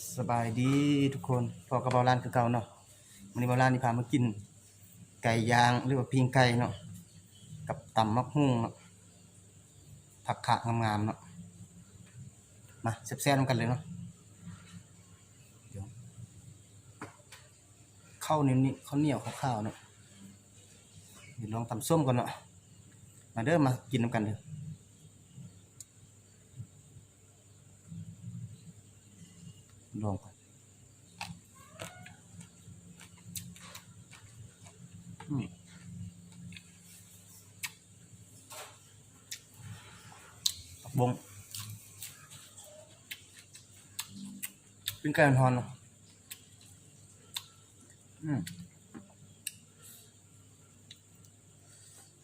สบายดีทุกคนพอกับเบาลานคือเก่าเนาะวันนี้เบาลานนี่พามากินไก่ย่างหรือว่าปิ้งไก่เนาะกับตำมักหุ่งเนาะผักขะงามๆเนาะมาแซ่บๆกันเลยเนาะเดี๋ยวข้าวนี่ข้าวเหนียวข้าวๆเนาะเดี๋ยวลองตำส้มก่อนเนาะมาเด้อมากินน้ำกันเด้อลองก่อนผักบงปิ้งไก่ทอดเนาะ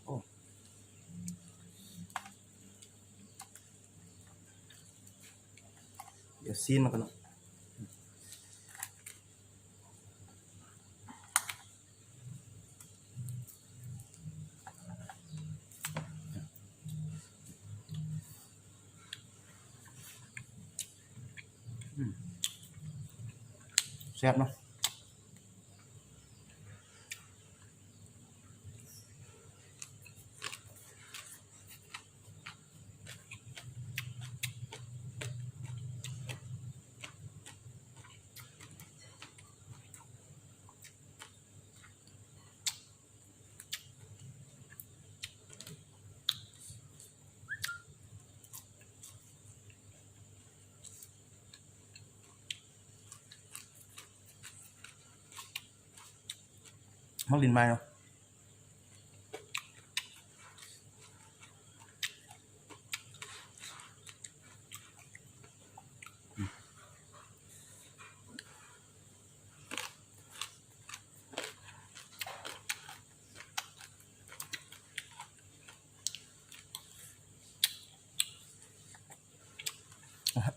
โอ้เดี๋ยวซีนมากันเนาะแซ่บเนาะมักลิ้นไม้เนาะ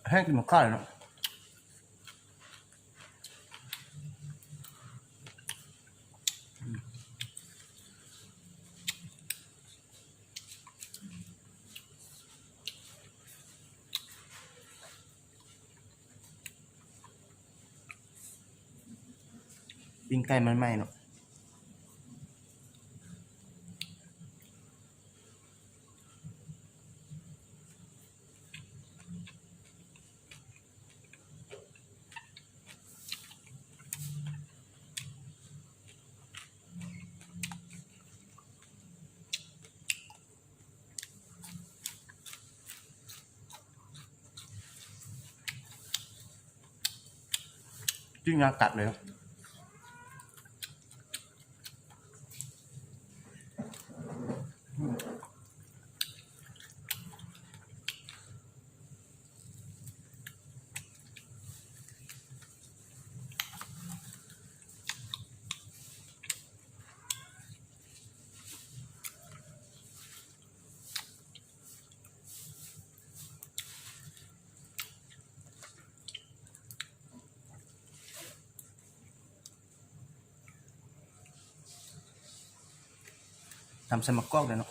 ให้กินกับข้าวเลยเนาะปิ้งไก่มันไหม้เนาะจิ้งงากัดเลยทำใส่มะกอกเลยเนาะ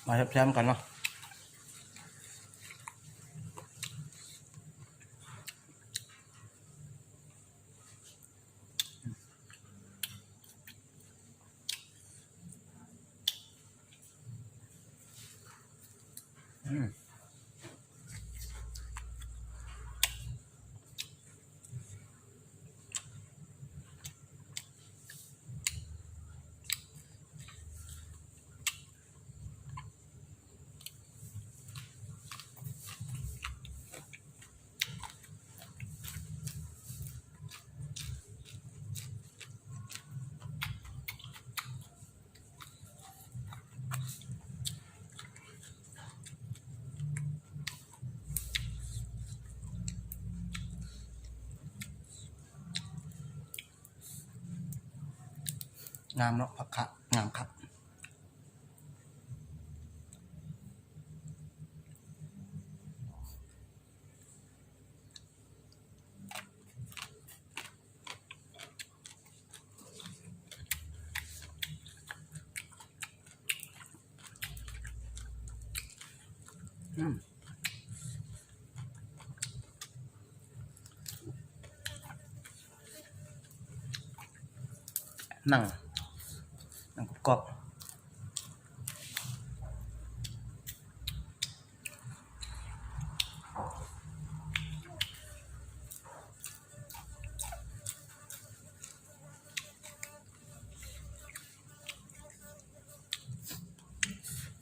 มาแซ่บๆกันเนาะงามเนาะผักขะงามครับ นั่งกรอบ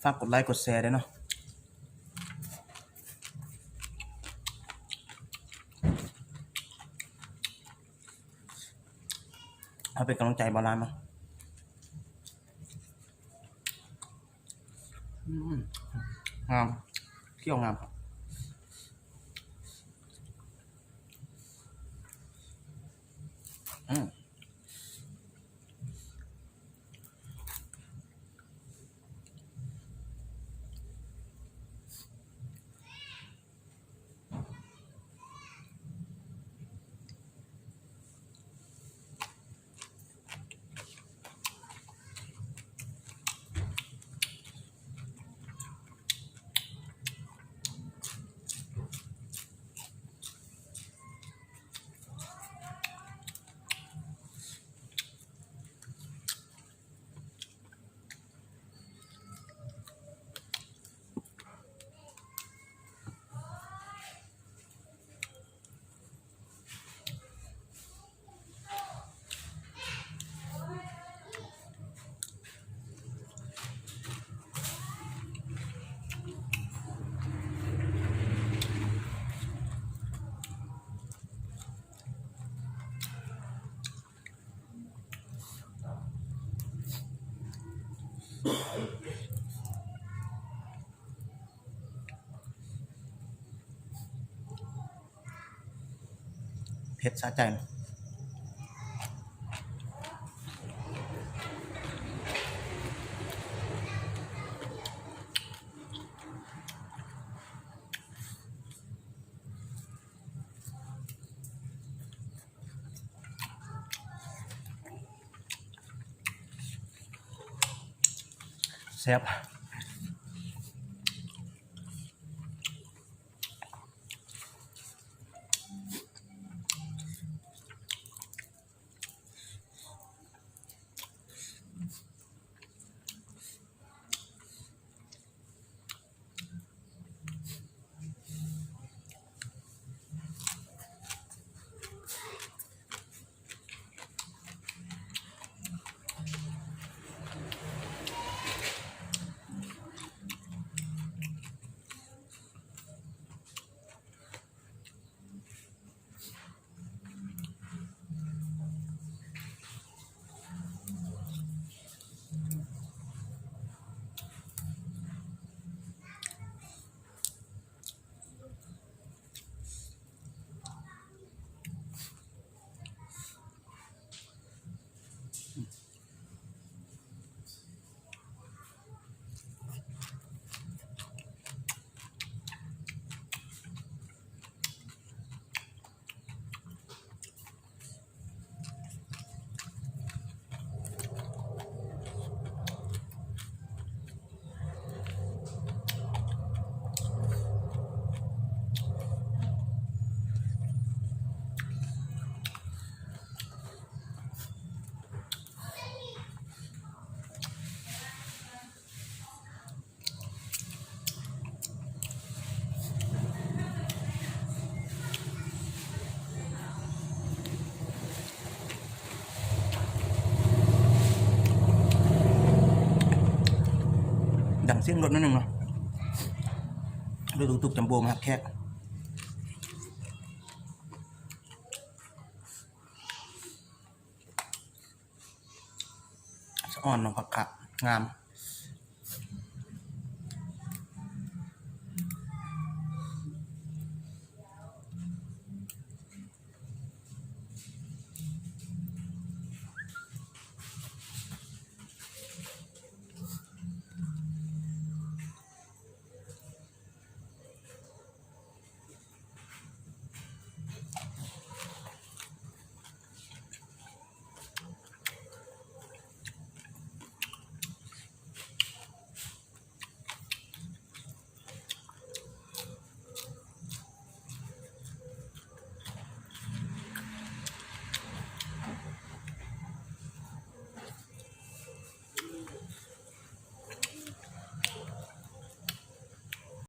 ฝากกดไลค์กดแชร์ด้วยเนาะเอาเป็นกำลังใจบอลานมั้งงามเที่ยวงามครับเผ็ดสะใจแซ่บดังเสียงรถนิดนึงเนาะดูตุกจำโบมาครับแค่สะอ่อนเนาะผักกะงาม